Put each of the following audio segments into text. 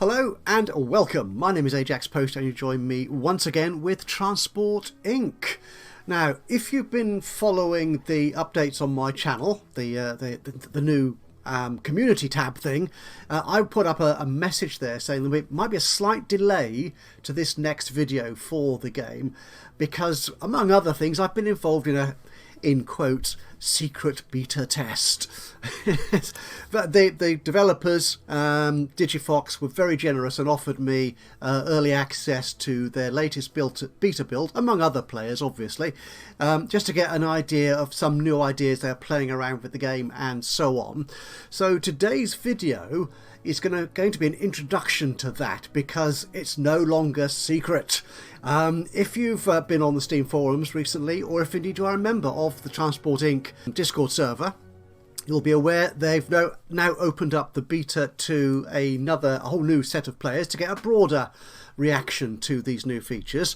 Hello and welcome. My name is Ajaxpost and you join me once again with Transport Inc. Now, if you've been following the updates on my channel, the new community tab thing, I put up a message there saying there might be a slight delay to this next video for the game because, among other things, I've been involved in a, in quotes, secret beta test. But the developers, Digifox, were very generous and offered me early access to their latest beta build, among other players obviously, just to get an idea of some new ideas they're playing around with the game and so on. So today's video is going to be an introduction to that because it's no longer secret. If you've been on the Steam forums recently, or if indeed you are a member of the Transport Inc. Discord server, you'll be aware they've now opened up the beta to a whole new set of players to get a broader reaction to these new features.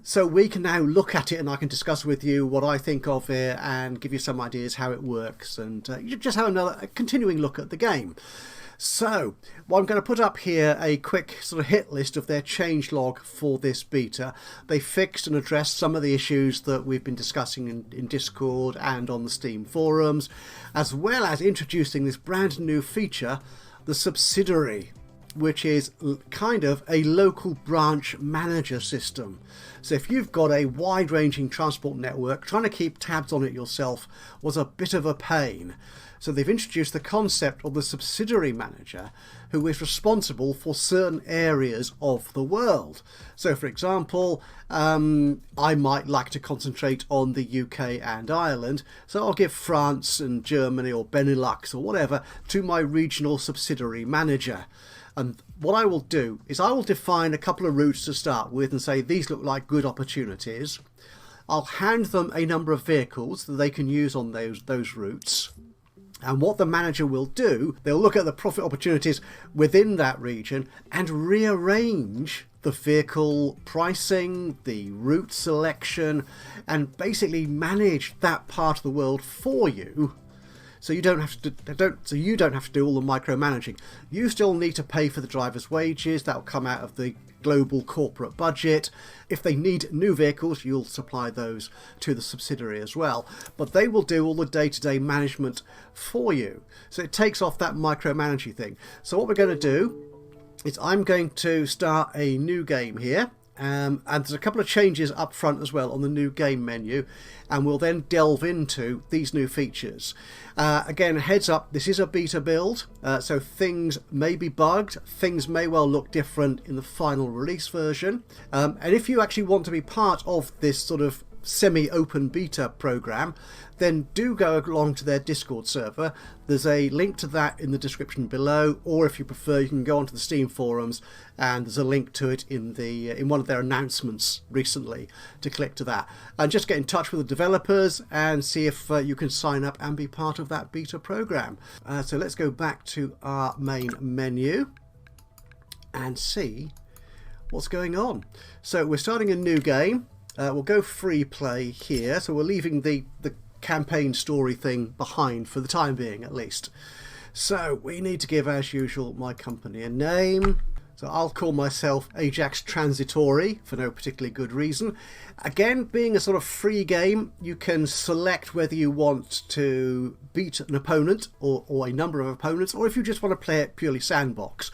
So we can now look at it and I can discuss with you what I think of it and give you some ideas how it works and just have a continuing look at the game. So, well, I'm going to put up here a quick sort of hit list of their changelog for this beta. They fixed and addressed some of the issues that we've been discussing in Discord and on the Steam forums, as well as introducing this brand new feature, the Subsidiary, which is kind of a local branch manager system. So if you've got a wide-ranging transport network, trying to keep tabs on it yourself was a bit of a pain. So they've introduced the concept of the subsidiary manager, who is responsible for certain areas of the world. So for example, I might like to concentrate on the UK and Ireland, so I'll give France and Germany or Benelux or whatever to my regional subsidiary manager. And what I will do is I will define a couple of routes to start with and say these look like good opportunities. I'll hand them a number of vehicles that they can use on those routes. And what the manager will do, they'll look at the profit opportunities within that region and rearrange the vehicle pricing, the route selection, and basically manage that part of the world for you. So you don't have to do all the micromanaging. You still need to pay for the driver's wages. That'll come out of the global corporate budget. If they need new vehicles, you'll supply those to the subsidiary as well. But they will do all the day-to-day management for you. So it takes off that micromanaging thing. So what we're going to do is I'm going to start a new game here. And there's a couple of changes up front as well on the new game menu, and we'll then delve into these new features. Again, heads up, this is a beta build, so things may be bugged, things may well look different in the final release version. And if you actually want to be part of this sort of semi-open beta program, then do go along to their Discord server. There's a link to that in the description below, or if you prefer you can go onto the Steam forums and there's a link to it in one of their announcements recently to click to that. And just get in touch with the developers and see if you can sign up and be part of that beta program. So let's go back to our main menu and see what's going on. So we're starting a new game. We'll go free play here, so we're leaving the campaign story thing behind for the time being at least. So we need to give, as usual, my company a name. So I'll call myself Ajax Transitory for no particularly good reason. Again, being a sort of free game, you can select whether you want to beat an opponent or a number of opponents, or if you just want to play it purely sandbox.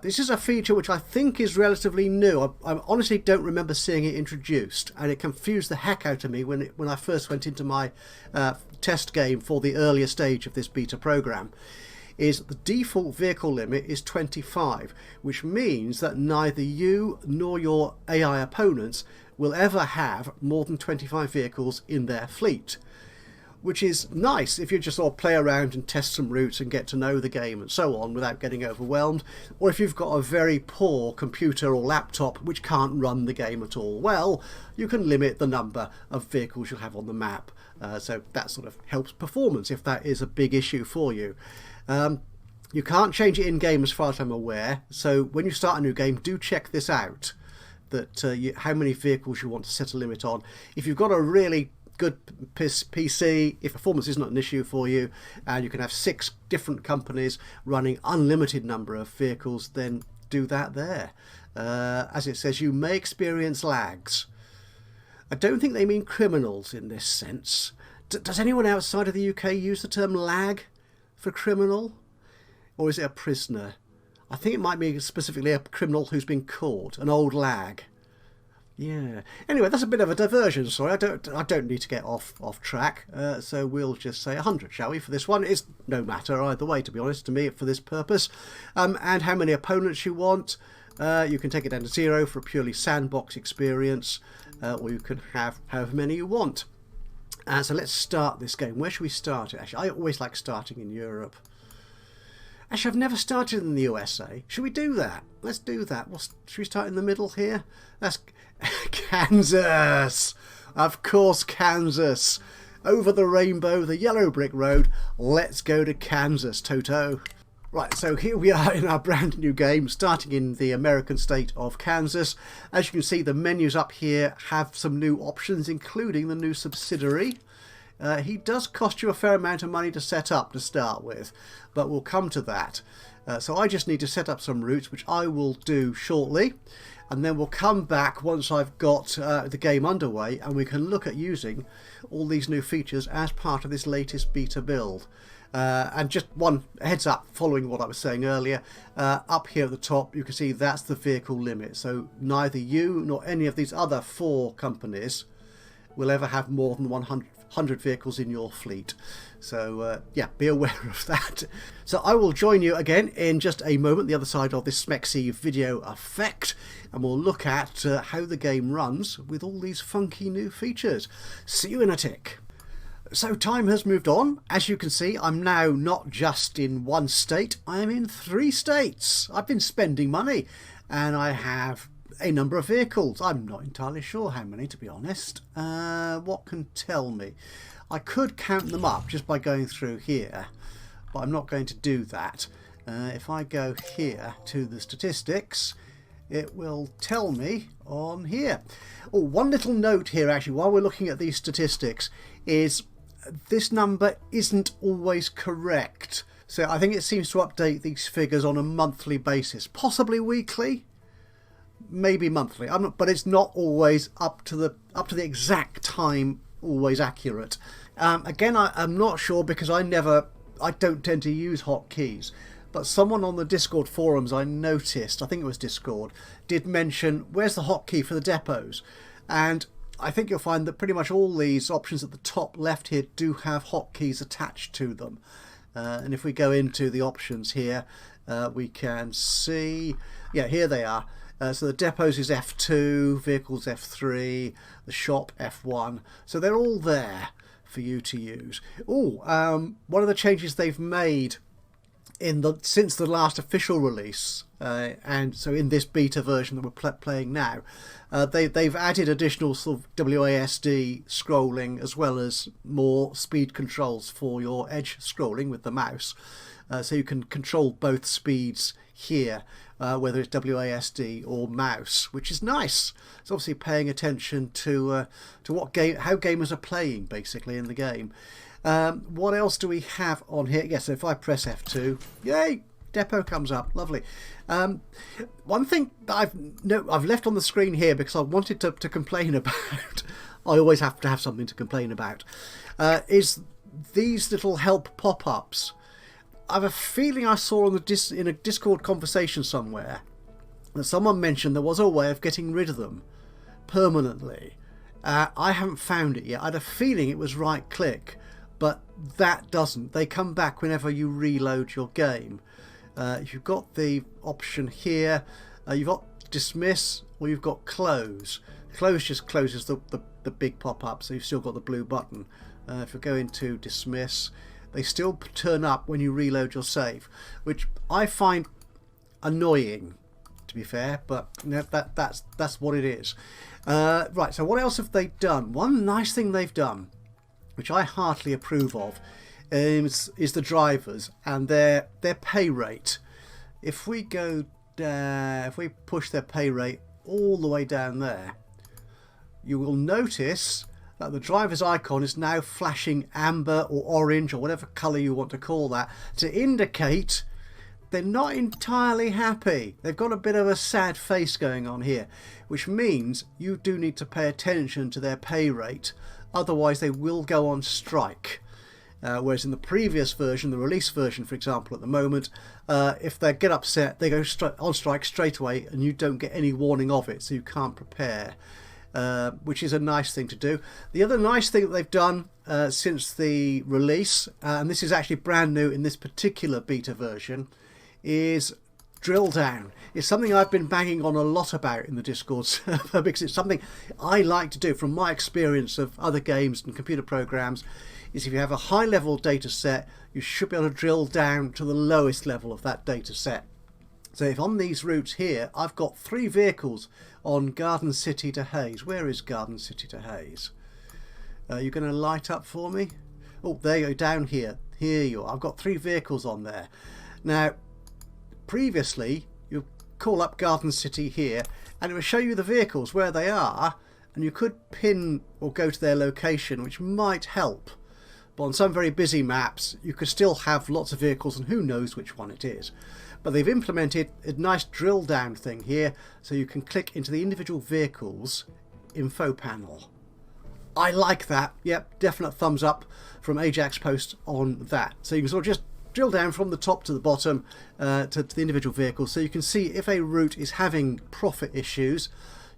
This is a feature which I think is relatively new. I honestly don't remember seeing it introduced, and it confused the heck out of me when I first went into my test game for the earlier stage of this beta program. Is the default vehicle limit is 25, which means that neither you nor your AI opponents will ever have more than 25 vehicles in their fleet. Which is nice if you just sort of play around and test some routes and get to know the game and so on without getting overwhelmed, or if you've got a very poor computer or laptop which can't run the game at all well, you can limit the number of vehicles you'll have on the map. So that sort of helps performance if that is a big issue for you. You can't change it in game as far as I'm aware, so when you start a new game, do check this out, that how many vehicles you want to set a limit on. If you've got a really good PC, if performance is not an issue for you, and you can have 6 different companies running unlimited number of vehicles, then do that there. As it says, you may experience lags. I don't think they mean criminals in this sense. Does anyone outside of the UK use the term lag for criminal? Or is it a prisoner? I think it might be specifically a criminal who's been caught, an old lag. Yeah. Anyway, that's a bit of a diversion. Sorry, I don't need to get off track. So we'll just say 100, shall we, for this one? It's no matter either way, to be honest, to me, for this purpose. And how many opponents you want. You can take it down to 0 for a purely sandbox experience, or you can have however many you want. So let's start this game. Where should we start it? Actually, I always like starting in Europe. Actually, I've never started in the USA. Should we do that? Let's do that. Should we start in the middle here? That's Kansas. Of course, Kansas. Over the rainbow, the yellow brick road. Let's go to Kansas, Toto. Right, so here we are in our brand new game, starting in the American state of Kansas. As you can see, the menus up here have some new options, including the new subsidiary. He does cost you a fair amount of money to set up to start with, but we'll come to that. So I just need to set up some routes, which I will do shortly, and then we'll come back once I've got the game underway, and we can look at using all these new features as part of this latest beta build. And just one heads up, following what I was saying earlier, up here at the top you can see that's the vehicle limit, so neither you nor any of these other 4 companies will ever have more than 100 vehicles in your fleet. So yeah, be aware of that. So I will join you again in just a moment, the other side of this Smexy video effect, and we'll look at how the game runs with all these funky new features. See you in a tick. So time has moved on. As you can see, I'm now not just in one state, I am in 3 states. I've been spending money, and I have a number of vehicles. I'm not entirely sure how many, to be honest. What can tell me? I could count them up just by going through here, but I'm not going to do that. If I go here to the statistics, it will tell me on here. Oh, one little note here actually while we're looking at these statistics is this number isn't always correct. So I think it seems to update these figures on a monthly basis, possibly weekly, maybe monthly. But it's not always up to the exact time, always accurate. Again, I'm not sure because I don't tend to use hotkeys. But someone on the Discord forums I noticed, I think it was Discord, did mention where's the hotkey for the depots, and I think you'll find that pretty much all these options at the top left here do have hotkeys attached to them. And if we go into the options here, we can see, yeah, here they are. So the depots is F2, vehicles F3, the shop F1. So they're all there for you to use. Oh, one of the changes they've made since the last official release, and so in this beta version that we're playing now, they've added additional sort of WASD scrolling as well as more speed controls for your edge scrolling with the mouse, so you can control both speeds here, whether it's WASD or mouse, which is nice. It's obviously paying attention to how gamers are playing basically in the game. What else do we have on here? Yes, so if I press F2, yay, depot comes up, lovely. One thing that I've left on the screen here because I wanted to complain about, I always have to have something to complain about, is these little help pop-ups. I have a feeling I saw in a Discord conversation somewhere that someone mentioned there was a way of getting rid of them permanently. I haven't found it yet. I had a feeling it was right click, but that doesn't. They come back whenever you reload your game. If you've got the option here, you've got dismiss or you've got close. Close just closes the big pop-up, so you've still got the blue button. If you go into dismiss, they still turn up when you reload your save, which I find annoying, to be fair, but that's what it is. Right, so what else have they done? One nice thing they've done, which I heartily approve of, is the drivers and their pay rate. If we go down, if we push their pay rate all the way down there, you will notice the driver's icon is now flashing amber or orange or whatever colour you want to call that, to indicate they're not entirely happy. They've got a bit of a sad face going on here, which means you do need to pay attention to their pay rate, otherwise they will go on strike. Whereas in the previous version, the release version for example at the moment, if they get upset they go on strike straight away and you don't get any warning of it, so you can't prepare, which is a nice thing to do. The other nice thing that they've done since the release, and this is actually brand new in this particular beta version, is drill down. It's something I've been banging on a lot about in the Discord server because it's something I like to do from my experience of other games and computer programs. Is if you have a high level data set, you should be able to drill down to the lowest level of that data set. So if on these routes here I've got 3 vehicles on Garden City to Hayes. Where is Garden City to Hayes? You're going to light up for me? Oh, there you go, down here. Here you are. I've got 3 vehicles on there. Now previously you call up Garden City here and it will show you the vehicles where they are, and you could pin or go to their location, which might help. But on some very busy maps you could still have lots of vehicles and who knows which one it is. But they've implemented a nice drill down thing here, so you can click into the individual vehicles info panel. I like that. Yep, definite thumbs up from Ajaxpost on that. So you can sort of just drill down from the top to the bottom to the individual vehicles, so you can see if a route is having profit issues.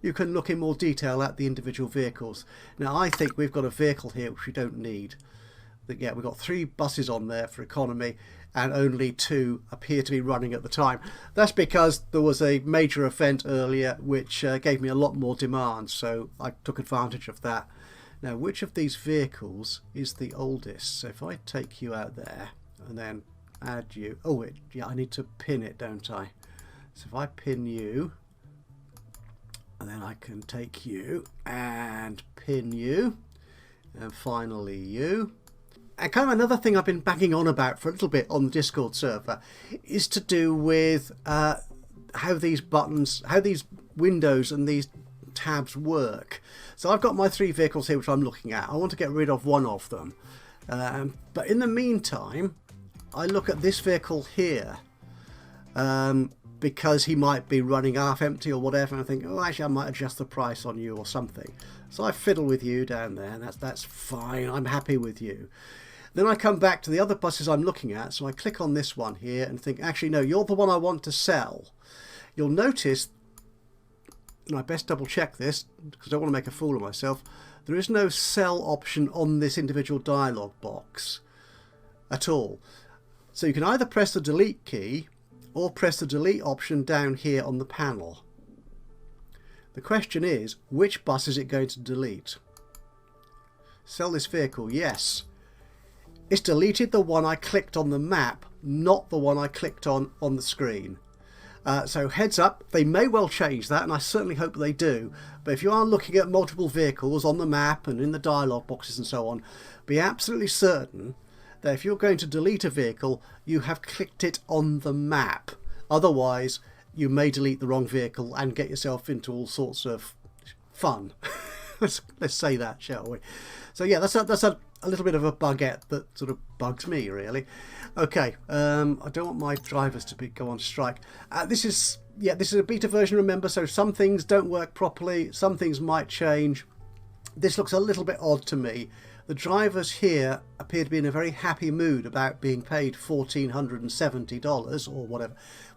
You can look in more detail at the individual vehicles. Now I think we've got a vehicle here which we don't need. Yeah, we've got 3 buses on there for economy and only 2 appear to be running at the time. That's because there was a major event earlier which gave me a lot more demand, so I took advantage of that. Now which of these vehicles is the oldest? So if I take you out there and then add you, yeah, I need to pin it, don't I? So if I pin you, and then I can take you and pin you, and finally you. And kind of another thing I've been banging on about for a little bit on the Discord server is to do with how these buttons, how these windows and these tabs work. So I've got my 3 vehicles here which I'm looking at. I want to get rid of one of them. But in the meantime, I look at this vehicle here because he might be running half empty or whatever, and I think, oh, actually I might adjust the price on you or something. So I fiddle with you down there, and that's fine. I'm happy with you. Then I come back to the other buses I'm looking at, so I click on this one here and think, actually no, you're the one I want to sell. You'll notice, and I best double check this because I don't want to make a fool of myself, there is no sell option on this individual dialog box at all. So you can either press the delete key or press the delete option down here on the panel. The question is, which bus is it going to delete? Sell this vehicle, yes. It's deleted the one I clicked on the map, not the one I clicked on the screen. So heads up, they may well change that, and I certainly hope they do. But if you are looking at multiple vehicles on the map and in the dialog boxes and so on, be absolutely certain that if you're going to delete a vehicle, you have clicked it on the map. Otherwise, you may delete the wrong vehicle and get yourself into all sorts of fun. let's say that, shall we? So yeah, that's a little bit of a bugette that sort of bugs me, really. Okay, I don't want my drivers to go on strike. This is a beta version, remember, so some things don't work properly, some things might change. This looks a little bit odd to me. The drivers here appear to be in a very happy mood about being paid $1,470 or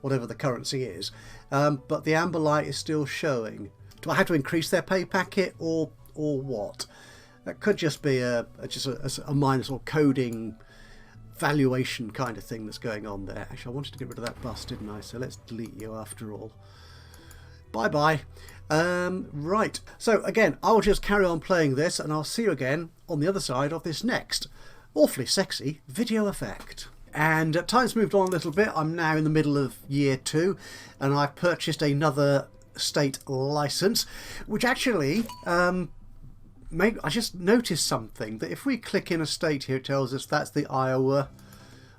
whatever the currency is, but the amber light is still showing. Do I have to increase their pay packet or what? That could just be a minor sort of coding valuation kind of thing that's going on there. Actually, I wanted to get rid of that bus, didn't I? So let's delete you after all. Bye-bye. Right. So again, I'll just carry on playing this and I'll see you again on the other side of this next awfully sexy video effect. And time's moved on a little bit. I'm now in the middle of year 2 and I've purchased another state license, which actually I just noticed something, that if we click in a state here, it tells us that's the Iowa,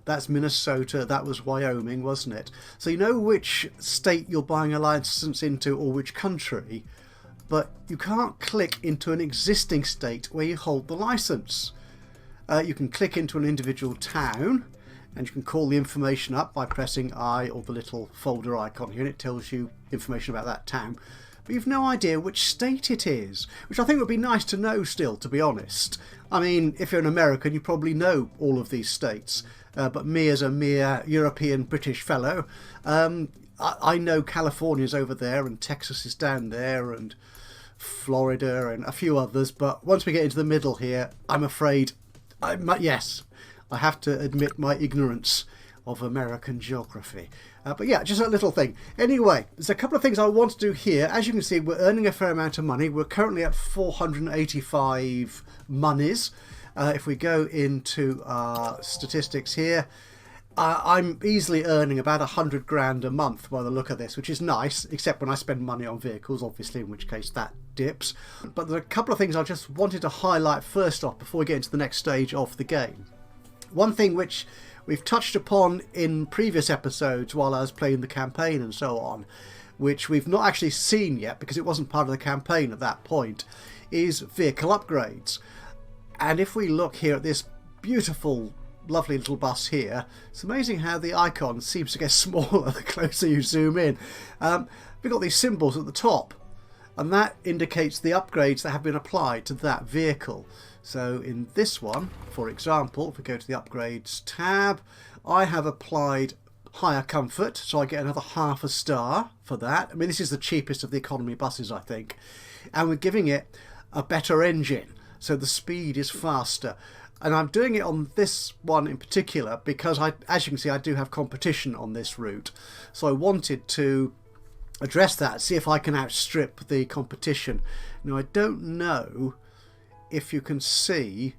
that's Minnesota, that was Wyoming, wasn't it? So you know which state you're buying a license into or which country, but you can't click into an existing state where you hold the license. You can click into an individual town, and you can call the information up by pressing I or the little folder icon here, and it tells you information about that town. But you've no idea which state it is, which I think would be nice to know still, to be honest. I mean, if you're an American, you probably know all of these states. But me as a mere European British fellow, I know California's over there, and Texas is down there, and Florida, and a few others. But once we get into the middle here, I'm afraid, yes, I have to admit my ignorance of American geography. But yeah, just a little thing. Anyway, there's a couple of things I want to do here. As you can see, we're earning a fair amount of money. We're currently at 485 monies. If we go into our statistics here, I'm easily earning about 100 grand a month by the look of this, which is nice, except when I spend money on vehicles, obviously, in which case that dips. But there are a couple of things I just wanted to highlight first off before we get into the next stage of the game. One thing which we've touched upon in previous episodes while I was playing the campaign and so on, which we've not actually seen yet because it wasn't part of the campaign at that point, is vehicle upgrades. And if we look here at this beautiful, lovely little bus here, it's amazing how the icon seems to get smaller the closer you zoom in. We've got these symbols at the top, and that indicates the upgrades that have been applied to that vehicle. So in this one, for example, if we go to the upgrades tab, I have applied higher comfort, so I get another half a star for that. I mean, this is the cheapest of the economy buses, I think. And we're giving it a better engine, so the speed is faster. And I'm doing it on this one in particular because, as you can see, I do have competition on this route. So I wanted to address that, see if I can outstrip the competition. Now, I don't know if you can see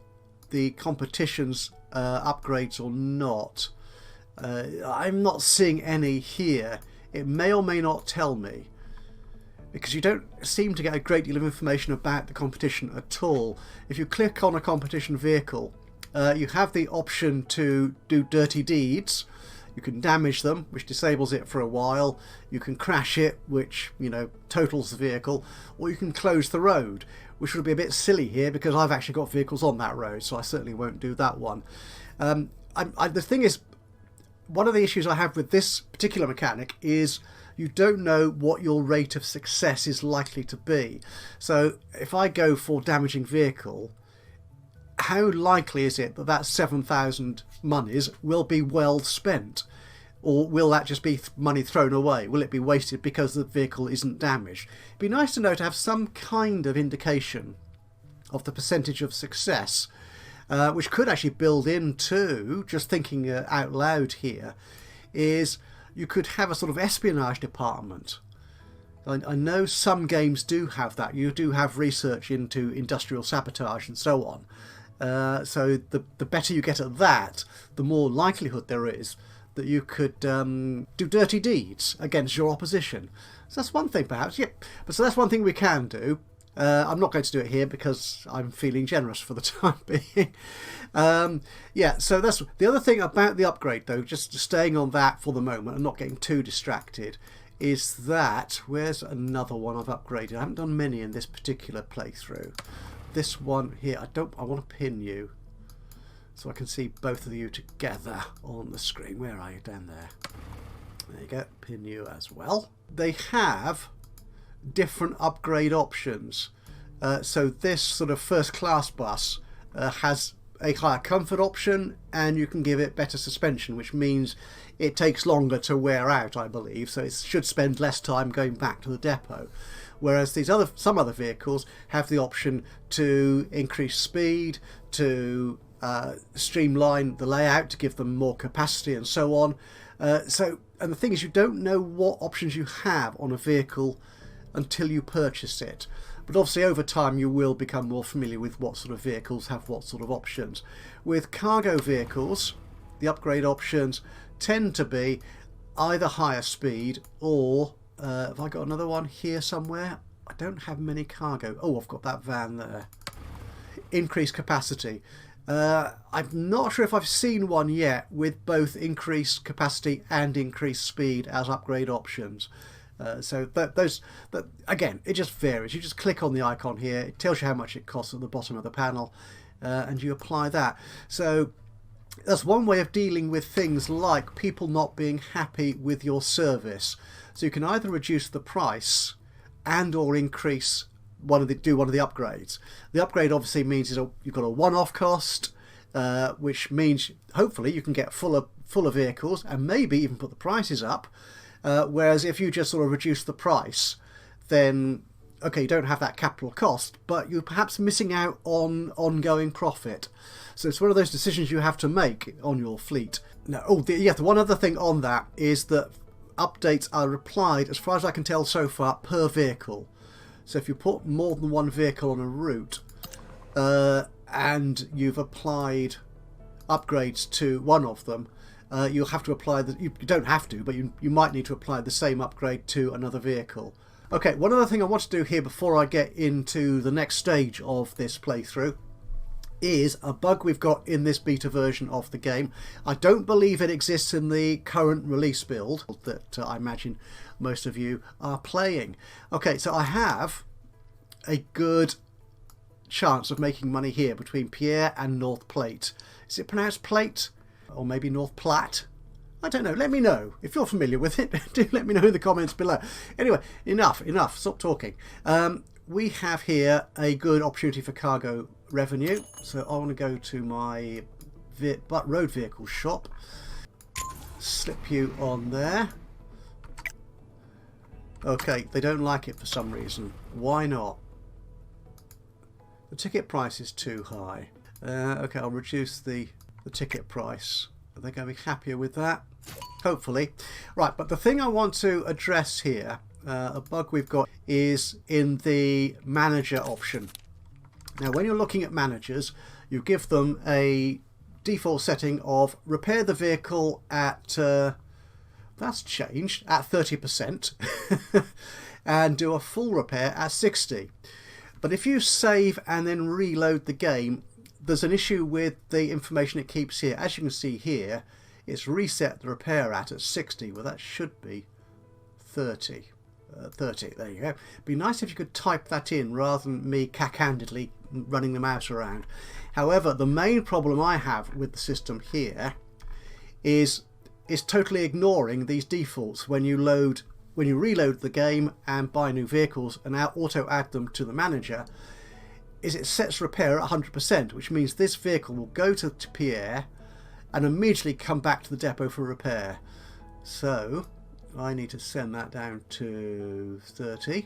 the competition's upgrades or not. I'm not seeing any here. It may or may not tell me, because you don't seem to get a great deal of information about the competition at all. If you click on a competition vehicle, you have the option to do dirty deeds. You can damage them, which disables it for a while. You can crash it, which, you know, totals the vehicle. Or you can close the road, which would be a bit silly here because I've actually got vehicles on that road, so I certainly won't do that one. The thing is, one of the issues I have with this particular mechanic is you don't know what your rate of success is likely to be. So if I go for damaging vehicle, how likely is it that that 7,000 monies will be well spent? Or will that just be money thrown away? Will it be wasted because the vehicle isn't damaged? It'd be nice to know, to have some kind of indication of the percentage of success, which could actually build into, just thinking out loud here, is you could have a sort of espionage department. I know some games do have that. You do have research into industrial sabotage and so on. So the better you get at that, the more likelihood there is that you could do dirty deeds against your opposition. So that's one thing, perhaps. Yep. But so that's one thing we can do. I'm not going to do it here because I'm feeling generous for the time being. Yeah, so that's the other thing about the upgrade, though, just staying on that for the moment and not getting too distracted, is that, where's another one I've upgraded? I haven't done many in this particular playthrough. This one here, I want to pin you so I can see both of you together on the screen. Where are you? Down there. There you go, pin you as well. They have different upgrade options. So this sort of first class bus has a higher comfort option, and you can give it better suspension, which means it takes longer to wear out, I believe, so it should spend less time going back to the depot. Whereas some other vehicles have the option to increase speed, to streamline the layout to give them more capacity and so on. And the thing is, you don't know what options you have on a vehicle until you purchase it. But obviously over time you will become more familiar with what sort of vehicles have what sort of options. With cargo vehicles, the upgrade options tend to be either higher speed or, have I got another one here somewhere? I don't have many cargo. Oh, I've got that van there. Increased capacity. I'm not sure if I've seen one yet with both increased capacity and increased speed as upgrade options. Again, it just varies. You just click on the icon here, it tells you how much it costs at the bottom of the panel, and you apply that. So that's one way of dealing with things like people not being happy with your service. So you can either reduce the price and or increase do one of the upgrades. The upgrade obviously means you've got a one-off cost, which means hopefully you can get fuller vehicles and maybe even put the prices up. Whereas if you just sort of reduce the price, then okay, you don't have that capital cost, but you're perhaps missing out on ongoing profit. So it's one of those decisions you have to make on your fleet. Now, the one other thing on that is that updates are applied, as far as I can tell so far, per vehicle. So if you put more than one vehicle on a route, and you've applied upgrades to one of them, you'll have to apply you don't have to, but you might need to apply the same upgrade to another vehicle. Okay, one other thing I want to do here before I get into the next stage of this playthrough is a bug we've got in this beta version of the game. I don't believe it exists in the current release build that I imagine most of you are playing. Okay, so I have a good chance of making money here between Pierre and North Plate. Is it pronounced Plate? Or maybe North Platte? I don't know. Let me know if you're familiar with it. Do let me know in the comments below. Anyway, enough. Stop talking. We have here a good opportunity for cargo revenue. So I want to go to my road vehicle shop. Slip you on there. Okay, they don't like it for some reason. Why not? The ticket price is too high. Okay, I'll reduce the ticket price. Are they going to be happier with that? Hopefully. Right, but the thing I want to address here, a bug we've got, is in the manager option. Now, when you're looking at managers, you give them a default setting of repair the vehicle at, that's changed, at 30%, and do a full repair at 60%. But if you save and then reload the game, there's an issue with the information it keeps here. As you can see here, it's reset the repair at 60. Well, that should be 30. 30, there you go. It'd be nice if you could type that in rather than me cack-handedly running the mouse around. However, the main problem I have with the system here is totally ignoring these defaults when you reload the game and buy new vehicles and auto add them to the manager. It sets repair at 100%, which means this vehicle will go to Pierre and immediately come back to the depot for repair. So I need to send that down to 30.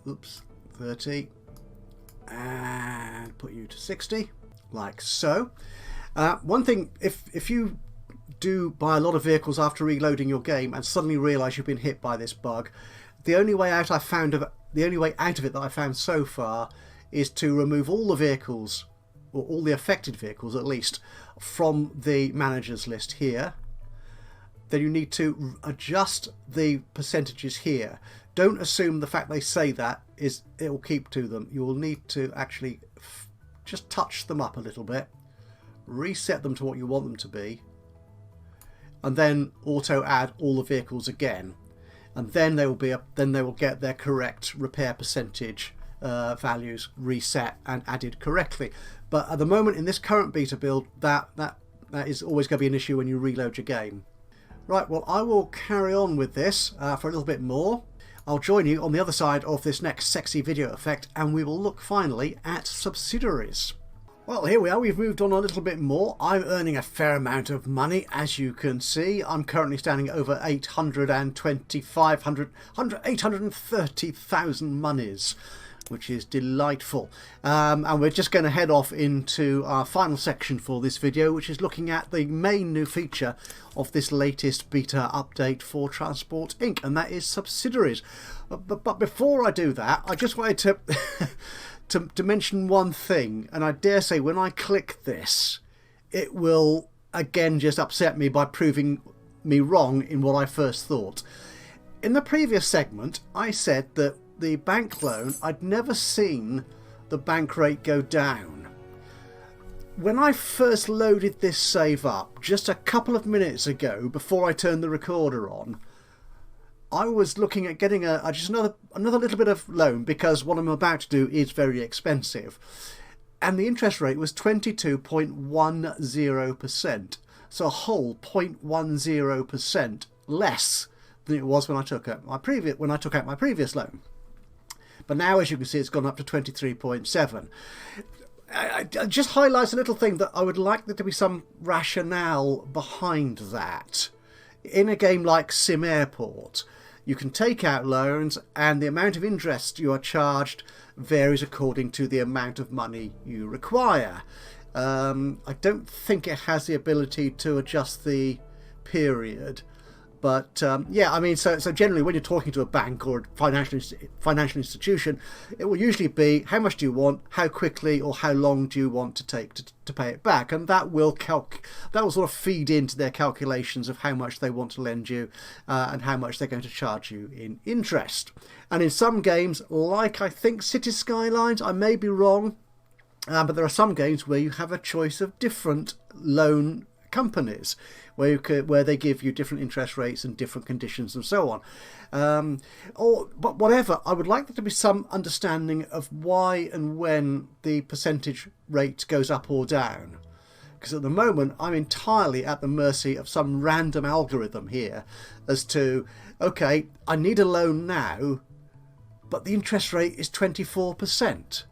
Oops, 30. And put you to 60, like so. One thing, if you do buy a lot of vehicles after reloading your game and suddenly realise you've been hit by this bug, the only way out of it that I found so far is to remove all the vehicles, or all the affected vehicles at least, from the managers list here. Then you need to adjust the percentages here. Don't assume the fact they say that it will keep to them. You will need to actually just touch them up a little bit, reset them to what you want them to be, and then auto add all the vehicles again, and then they will get their correct repair percentage values reset and added correctly. But at the moment in this current beta build, that is always going to be an issue when you reload your game. Right, well, I will carry on with this for a little bit more. I'll join you on the other side of this next sexy video effect, and we will look finally at subsidiaries. Well, here we are. We've moved on a little bit more. I'm earning a fair amount of money, as you can see. I'm currently standing over 830,000 monies, which is delightful. And we're just going to head off into our final section for this video, which is looking at the main new feature of this latest beta update for Transport Inc., and that is subsidiaries. But before I do that, I just wanted to to mention one thing, and I dare say when I click this, it will again just upset me by proving me wrong in what I first thought. In the previous segment, I said that the bank loan, I'd never seen the bank rate go down. When I first loaded this save up just a couple of minutes ago before I turned the recorder on, I was looking at getting just another little bit of loan, because what I'm about to do is very expensive. And the interest rate was 22.10%. So a whole 0.10% less than it was when I took out my previous loan. But now, as you can see, it's gone up to 23.7. It just highlights a little thing that I would like there to be some rationale behind that. In a game like Sim Airport, you can take out loans and the amount of interest you are charged varies according to the amount of money you require. I don't think it has the ability to adjust the period. But yeah, I mean, so generally when you're talking to a bank or a financial institution, it will usually be how much do you want, how quickly or how long do you want to take to pay it back, and that will sort of feed into their calculations of how much they want to lend you and how much they're going to charge you in interest. And in some games, like I think City Skylines, I may be wrong, but there are some games where you have a choice of different loan companies where they give you different interest rates and different conditions and so on. But whatever, I would like there to be some understanding of why and when the percentage rate goes up or down. Because at the moment, I'm entirely at the mercy of some random algorithm here as to, okay, I need a loan now, but the interest rate is 24%.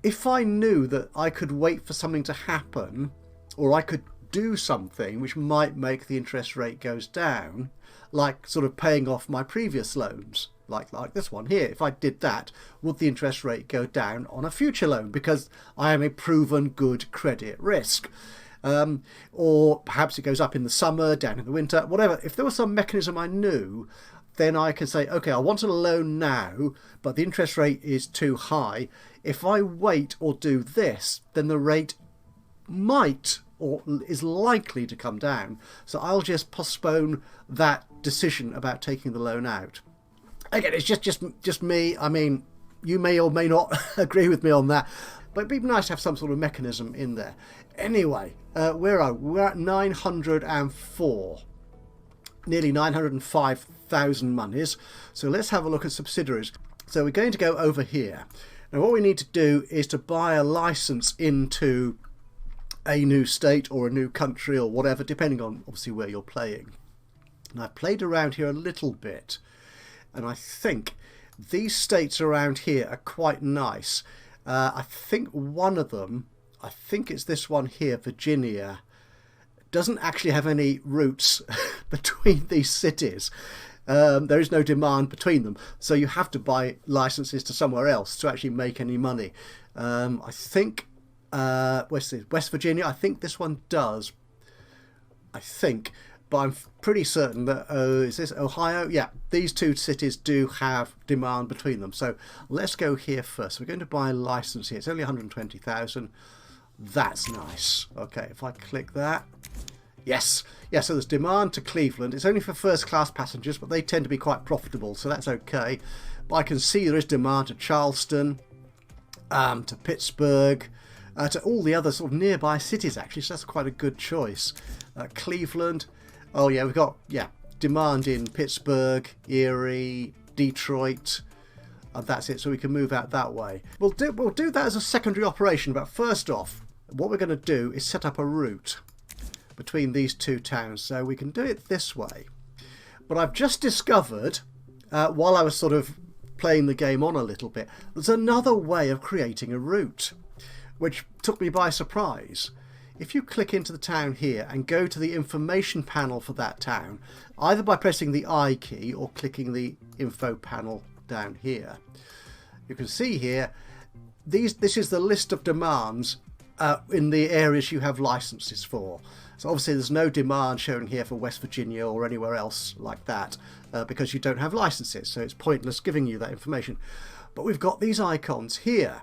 If I knew that I could wait for something to happen, or I could do something which might make the interest rate goes down, like sort of paying off my previous loans, like this one here, if I did that, would the interest rate go down on a future loan because I am a proven good credit risk? Or perhaps it goes up in the summer, down in the winter, whatever. If there was some mechanism I knew, then I can say, okay, I want a loan now, but the interest rate is too high. If I wait or do this, then the rate might or is likely to come down. So I'll just postpone that decision about taking the loan out. Again, it's just me. I mean, you may or may not agree with me on that, but it'd be nice to have some sort of mechanism in there. Anyway, we're at 904, nearly 905,000 monies. So let's have a look at subsidiaries. So we're going to go over here. Now what we need to do is to buy a license into a new state or a new country or whatever, depending on obviously where you're playing. And I've played around here a little bit, and I think these states around here are quite nice. I think one of them, I think it's this one here, Virginia, doesn't actually have any routes between these cities. There is no demand between them, so you have to buy licenses to somewhere else to actually make any money. I think West Virginia, I think this one does, I think, but I'm pretty certain that, is this Ohio? Yeah, these two cities do have demand between them. So let's go here first. We're going to buy a license here. It's only 120,000. That's nice. Okay, if I click that, yes, yeah, so there's demand to Cleveland. It's only for first class passengers, but they tend to be quite profitable, so that's okay. But I can see there is demand to Charleston, to Pittsburgh, to all the other sort of nearby cities actually, so that's quite a good choice. Cleveland, oh yeah, we've got demand in Pittsburgh, Erie, Detroit, and that's it, so we can move out that way. We'll do that as a secondary operation, but first off, what we're going to do is set up a route between these two towns, so we can do it this way. But I've just discovered, while I was sort of playing the game on a little bit, there's another way of creating a route, which took me by surprise. If you click into the town here and go to the information panel for that town, either by pressing the I key or clicking the info panel down here, you can see here, this is the list of demands in the areas you have licenses for. So obviously there's no demand showing here for West Virginia or anywhere else like that because you don't have licenses, so it's pointless giving you that information. But we've got these icons here,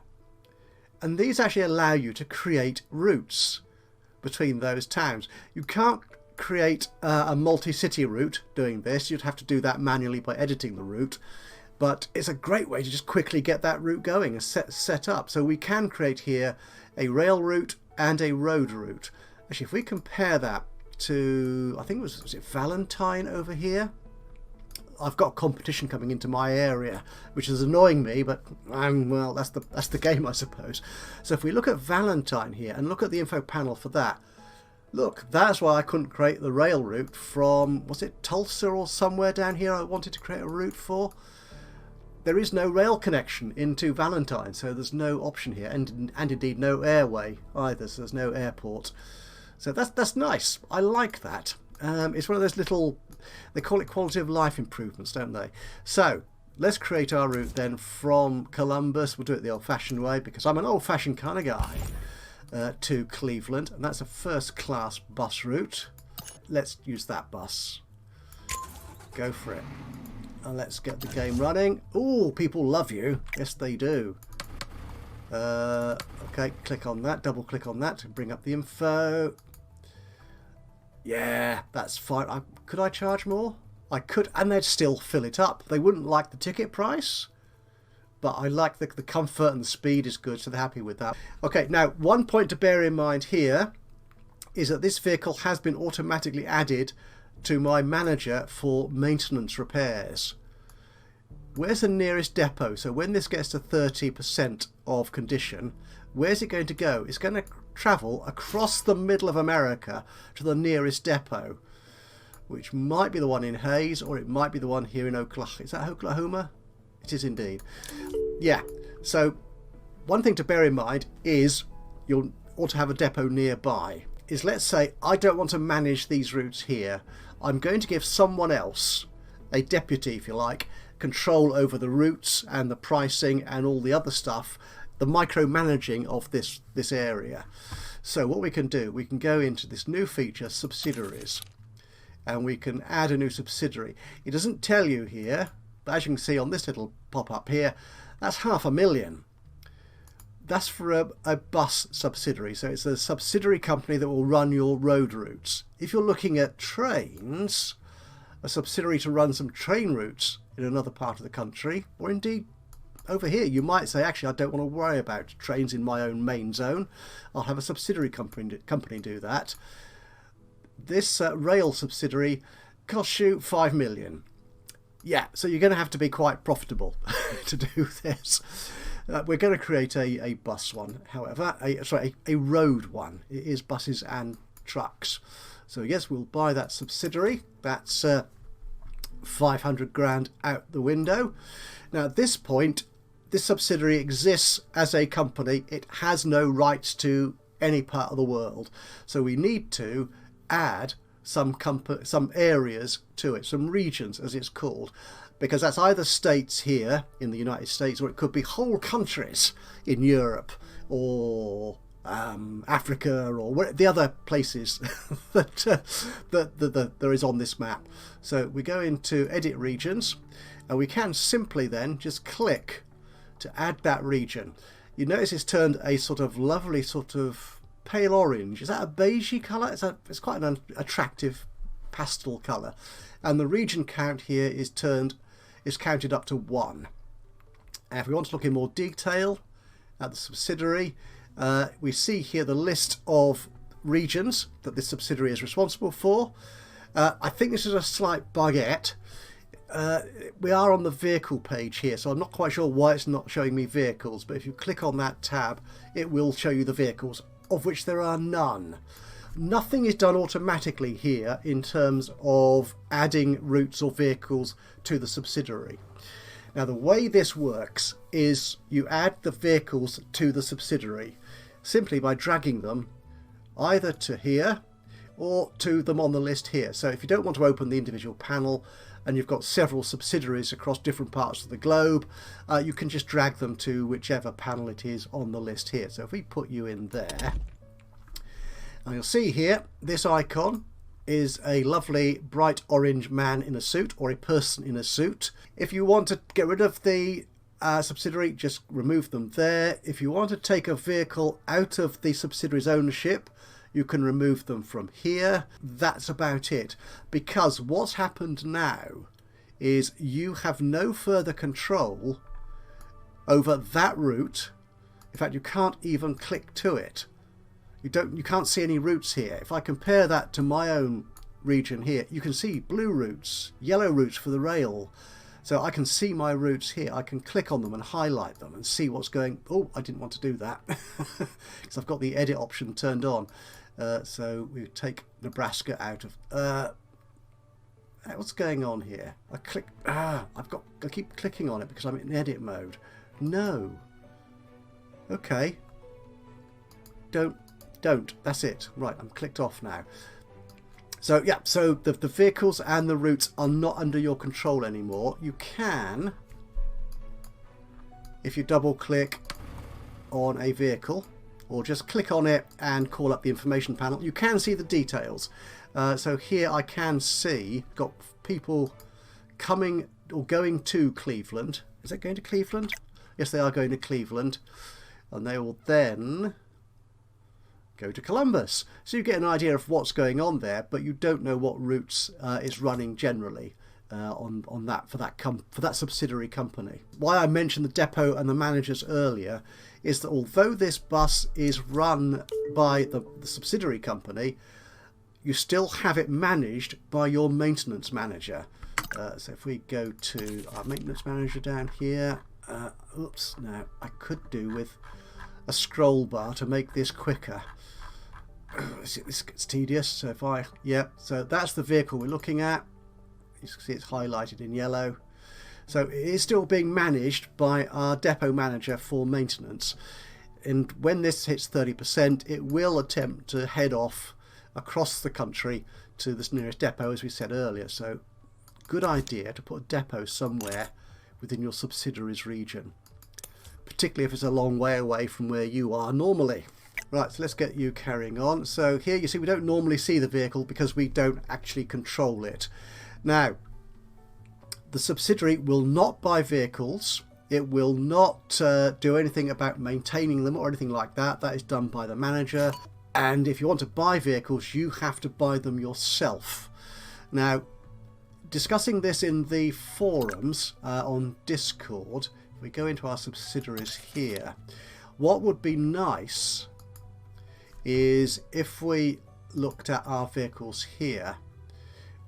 and these actually allow you to create routes between those towns. You can't create a multi-city route doing this. You'd have to do that manually by editing the route, but it's a great way to just quickly get that route going and set up. So we can create here a rail route and a road route. Actually, if we compare that to, I think was it Valentine over here? I've got competition coming into my area, which is annoying me, but well, that's the game, I suppose. So if we look at Valentine here and look at the info panel for that, look, that's why I couldn't create the rail route from, was it Tulsa or somewhere down here I wanted to create a route for? There is no rail connection into Valentine, so there's no option here, and indeed no airway either, so there's no airport. So that's nice. I like that. It's one of those little, they call it quality of life improvements, don't they? So let's create our route then from Columbus. We'll do it the old-fashioned way because I'm an old-fashioned kind of guy. To Cleveland, and that's a first-class bus route. Let's use that bus. Go for it. And let's get the game running. Ooh, people love you. Yes, they do. Okay, click on that. Double click on that to bring up the info. Yeah, that's fine. Could I charge more? I could, and they'd still fill it up. They wouldn't like the ticket price, but I like the comfort and the speed is good, so they're happy with that. Okay, now one point to bear in mind here is that this vehicle has been automatically added to my manager for maintenance repairs. Where's the nearest depot? So when this gets to 30% of condition, where's it going to go? It's going to travel across the middle of America to the nearest depot, which might be the one in Hayes, or it might be the one here in Oklahoma. Is that Oklahoma? It is indeed. Yeah, so one thing to bear in mind is you'll ought to have a depot nearby. Is, let's say I don't want to manage these routes here. I'm going to give someone else, a deputy if you like, control over the routes and the pricing and all the other stuff, the micromanaging of this area. So what we can do, we can go into this new feature, Subsidiaries, and we can add a new subsidiary. It doesn't tell you here, but as you can see on this little pop-up here, that's $500,000. That's for a bus subsidiary. So it's a subsidiary company that will run your road routes. If you're looking at trains, a subsidiary to run some train routes in another part of the country, or indeed over here, you might say, actually, I don't want to worry about trains in my own main zone. I'll have a subsidiary company do that. This rail subsidiary costs you $5 million. Yeah, so you're going to have to be quite profitable to do this. We're going to create a bus one, however, a road one. It is buses and trucks. So yes, we'll buy that subsidiary. That's 500 grand out the window. Now at this point, this subsidiary exists as a company. It has no rights to any part of the world. So we need to add some areas to it, some regions as it's called, because that's either states here in the United States, or it could be whole countries in Europe or Africa, or the other places that there is on this map. So we go into edit regions, and we can simply then just click to add that region. You notice it's turned a sort of lovely sort of pale orange. Is that a beigey colour? It's quite an attractive pastel colour, and the region count here is counted up to 1. And if we want to look in more detail at the subsidiary, we see here the list of regions that this subsidiary is responsible for. I think this is a slight bugette. We are on the vehicle page here, so I'm not quite sure why it's not showing me vehicles, but if you click on that tab, it will show you the vehicles, of which there are none. Nothing is done automatically here in terms of adding routes or vehicles to the subsidiary. Now the way this works is you add the vehicles to the subsidiary simply by dragging them either to here or to them on the list here. So if you don't want to open the individual panel and you've got several subsidiaries across different parts of the globe, you can just drag them to whichever panel it is on the list here. So if we put you in there, and you'll see here this icon is a lovely bright orange man in a suit, or a person in a suit. If you want to get rid of the subsidiary, just remove them there. If you want to take a vehicle out of the subsidiary's ownership, you can remove them from here. That's about it, because what's happened now is you have no further control over that route. In fact, you can't even click to it. You can't see any routes here. If I compare that to my own region here, you can see blue routes, yellow routes for the rail. So I can see my routes here. I can click on them and highlight them and see what's going. Oh, I didn't want to do that because I've got the edit option turned on. So we take Nebraska out of. What's going on here? I click. I keep clicking on it because I'm in edit mode. No. Okay. Don't. That's it. Right. I'm clicked off now. So yeah, so the vehicles and the routes are not under your control anymore. You can, if you double click on a vehicle or just click on it and call up the information panel, you can see the details. So here I can see got people coming or going to Cleveland. Is it going to Cleveland? Yes, they are going to Cleveland, and they will then go to Columbus. So you get an idea of what's going on there, but you don't know what routes it's running generally on that for that subsidiary company. Why I mentioned the depot and the managers earlier is that although this bus is run by the subsidiary company, you still have it managed by your maintenance manager. So if we go to our maintenance manager down here, oops, now I could do with a scroll bar to make this quicker. This gets tedious. So if so that's the vehicle we're looking at. You can see it's highlighted in yellow. So it is still being managed by our depot manager for maintenance. And when this hits 30%, it will attempt to head off across the country to this nearest depot, as we said earlier. So good idea to put a depot somewhere within your subsidiaries region, particularly if it's a long way away from where you are normally. Right, so let's get you carrying on. So here you see we don't normally see the vehicle because we don't actually control it. Now, the subsidiary will not buy vehicles. It will not do anything about maintaining them or anything like that. That is done by the manager. And if you want to buy vehicles, you have to buy them yourself. Now, discussing this in the forums on Discord, if we go into our subsidiaries here, what would be nice is if we looked at our vehicles here,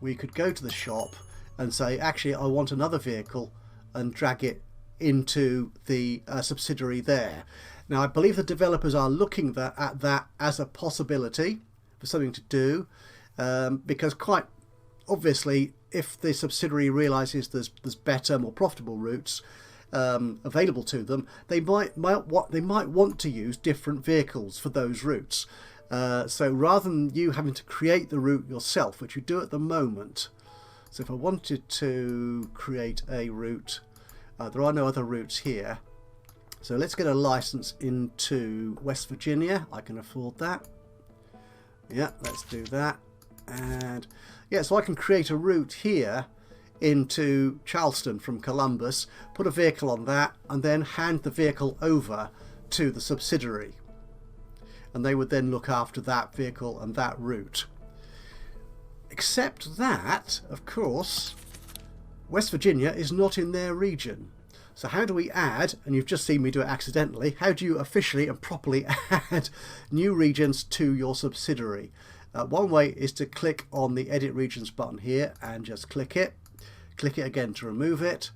we could go to the shop and say, actually, I want another vehicle, and drag it into the subsidiary there. Now, I believe the developers are looking at that as a possibility for something to do, because quite obviously, if the subsidiary realizes there's better, more profitable routes available to them, they might want to use different vehicles for those routes. So rather than you having to create the route yourself, which you do at the moment, so if I wanted to create a route, there are no other routes here. So let's get a license into West Virginia. I can afford that. Yeah, let's do that. And yeah, so I can create a route here into Charleston from Columbus, put a vehicle on that, and then hand the vehicle over to the subsidiary. And they would then look after that vehicle and that route. Except that, of course, West Virginia is not in their region. So how do we add, and you've just seen me do it accidentally, how do you officially and properly add new regions to your subsidiary? One way is to click on the Edit Regions button here and just click it. Click it again to remove it.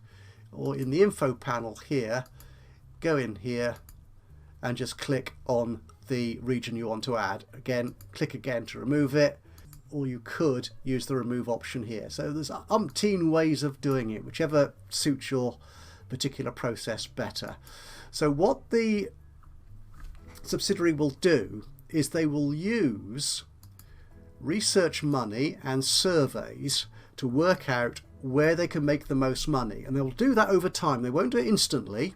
Or in the info panel here, go in here and just click on the region you want to add. Again, click again to remove it. Or you could use the remove option here. So there's umpteen ways of doing it, whichever suits your particular process better. So what the subsidiary will do is they will use research money and surveys to work out where they can make the most money, and they'll do that over time. They won't do it instantly,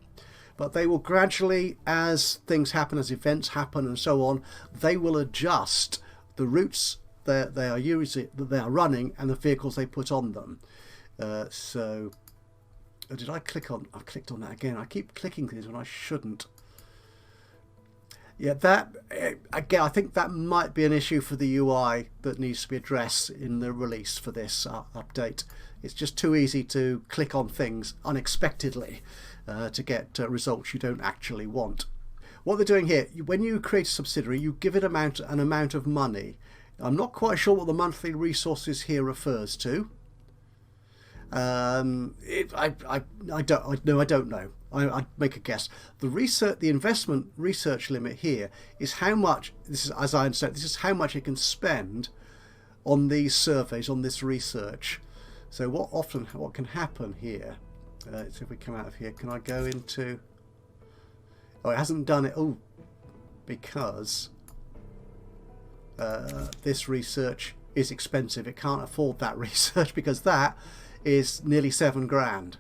but they will gradually, as things happen, as events happen and so on, they will adjust the routes that they are running and the vehicles they put on them. So did I click on? I clicked on that again. I keep clicking things when I shouldn't. Yeah, that again, I think that might be an issue for the UI that needs to be addressed in the release for this update. It's just too easy to click on things unexpectedly to get results you don't actually want. What they're doing here, when you create a subsidiary, you give it an amount of money. I'm not quite sure what the monthly resources here refers to. I don't know. I'd make a guess. The investment research limit here is how much. This is, as I understand, this is how much it can spend on these surveys, on this research. So what can happen here? So if we come out of here, can I go into? Oh, it hasn't done it. Oh, because this research is expensive. It can't afford that research because that is nearly £7,000.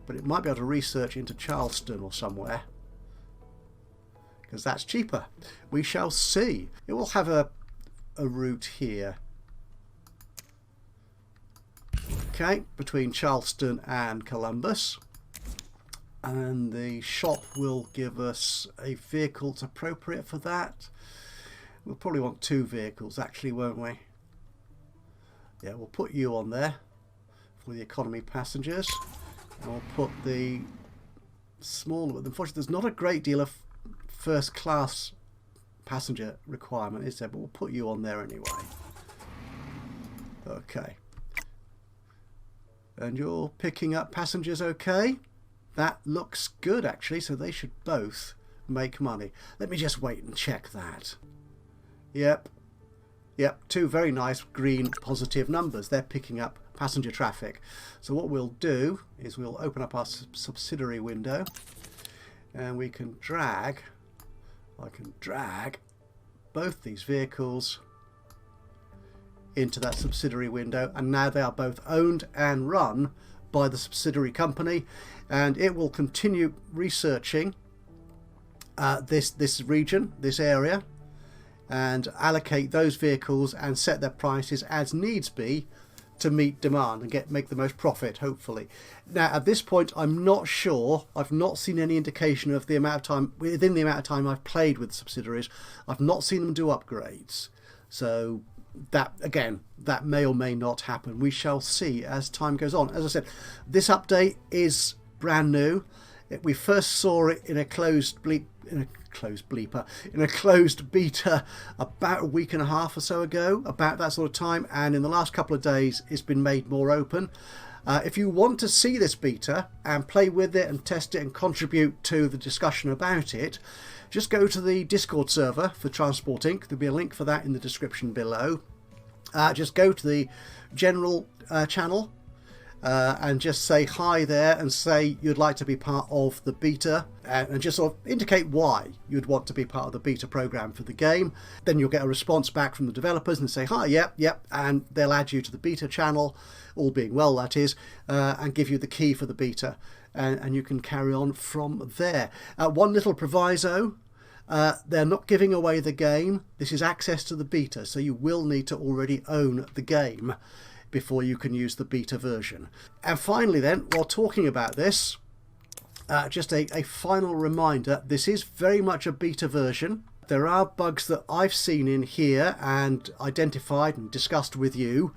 But it might be able to research into Charleston or somewhere, because that's cheaper. We shall see. It will have a route here. Okay, between Charleston and Columbus. And the shop will give us a vehicle that's appropriate for that. We'll probably want 2 vehicles actually, won't we? Yeah, we'll put you on there for the economy passengers. And we'll put the smaller, but unfortunately there's not a great deal of first class passenger requirement, is there? But we'll put you on there anyway. Okay. And you're picking up passengers okay? That looks good actually, so they should both make money. Let me just wait and check that. Yep. 2 very nice green positive numbers. They're picking up passenger traffic. So what we'll do is we'll open up our subsidiary window, and we can drag. I can drag both these vehicles into that subsidiary window, and now they are both owned and run by the subsidiary company, and it will continue researching this region, this area, and allocate those vehicles and set their prices as needs be to meet demand and make the most profit, hopefully. Now at this point I'm not sure, I've not seen any indication of the amount of time, within the amount of time I've played with subsidiaries, I've not seen them do upgrades. So that, again, that may or may not happen. We shall see as time goes on. As I said, this update is brand new. We first saw it in a closed beta about a week and a half or so ago, about that sort of time, and in the last couple of days it's been made more open. If you want to see this beta and play with it and test it and contribute to the discussion about it, just go to the Discord server for Transport Inc. There'll be a link for that in the description below. Just go to the general channel and just say hi there and say you'd like to be part of the beta, and just sort of indicate why you'd want to be part of the beta program for the game. Then you'll get a response back from the developers and say hi, yep, and they'll add you to the beta channel, all being well that is, and give you the key for the beta, and you can carry on from there. One little proviso: they're not giving away the game. This is access to the beta, so you will need to already own the game before you can use the beta version. And finally then, while talking about this, just a final reminder, this is very much a beta version. There are bugs that I've seen in here and identified and discussed with you,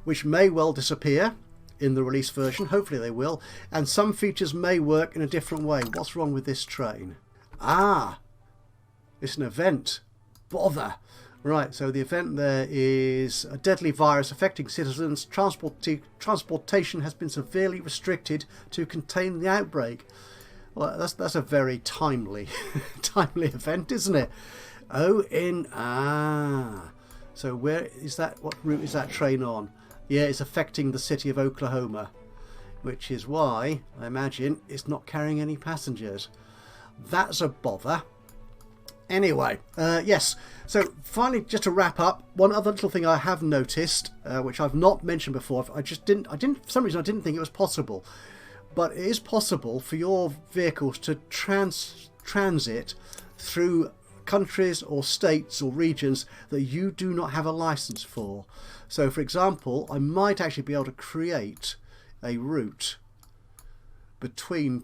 which may well disappear in the release version. Hopefully they will. And some features may work in a different way. What's wrong with this train? It's an event. Bother. Right, so the event there is a deadly virus affecting citizens. Transportation has been severely restricted to contain the outbreak. Well, that's a very timely event, isn't it? So where is that? What route is that train on? Yeah, it's affecting the city of Oklahoma, which is why I imagine it's not carrying any passengers. That's a bother. Anyway, yes, so finally, just to wrap up, one other little thing I have noticed, which I've not mentioned before, for some reason I didn't think it was possible, but it is possible for your vehicles to transit through countries or states or regions that you do not have a license for. So for example, I might actually be able to create a route between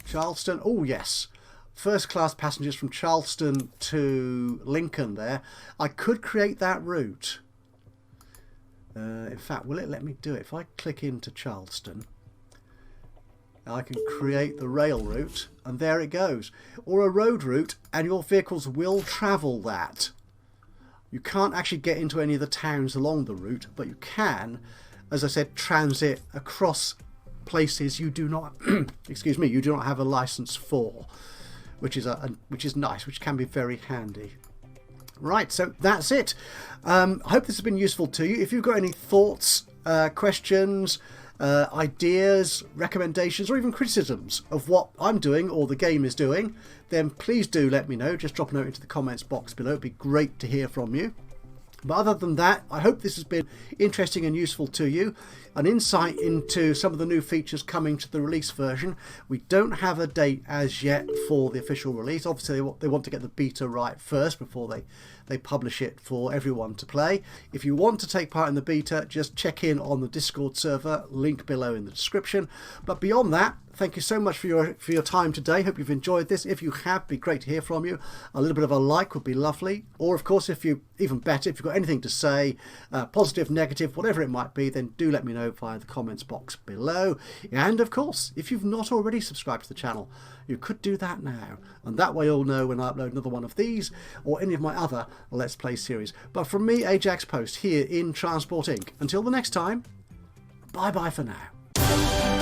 Charleston. Oh yes, first class passengers from Charleston to Lincoln there. I could create that route. In fact, will it let me do it? If I click into Charleston, I can create the rail route, and there it goes. Or a road route, and your vehicles will travel that. You can't actually get into any of the towns along the route, but you can, as I said, transit across places you do not excuse me, you do not have a license for, which is nice, which can be very handy. Right, so that's it. I hope this has been useful to you. If you've got any thoughts, questions, ideas, recommendations, or even criticisms of what I'm doing or the game is doing, then please do let me know. Just drop a note into the comments box below. It'd be great to hear from you. But other than that, I hope this has been interesting and useful to you. An insight into some of the new features coming to the release version. We don't have a date as yet for the official release. Obviously, they want to get the beta right first before they publish it for everyone to play. If you want to take part in the beta, just check in on the Discord server, link below in the description. But beyond that, thank you so much for your time today. Hope you've enjoyed this. If you have, it'd be great to hear from you. A little bit of a like would be lovely. Or of course, even better, if you've got anything to say, positive, negative, whatever it might be, then do let me know via the comments box below. And of course, if you've not already subscribed to the channel, you could do that now. And that way you'll know when I upload another one of these or any of my other Let's Play series. But from me, Ajaxpost, here in Transport Inc. Until the next time, bye-bye for now.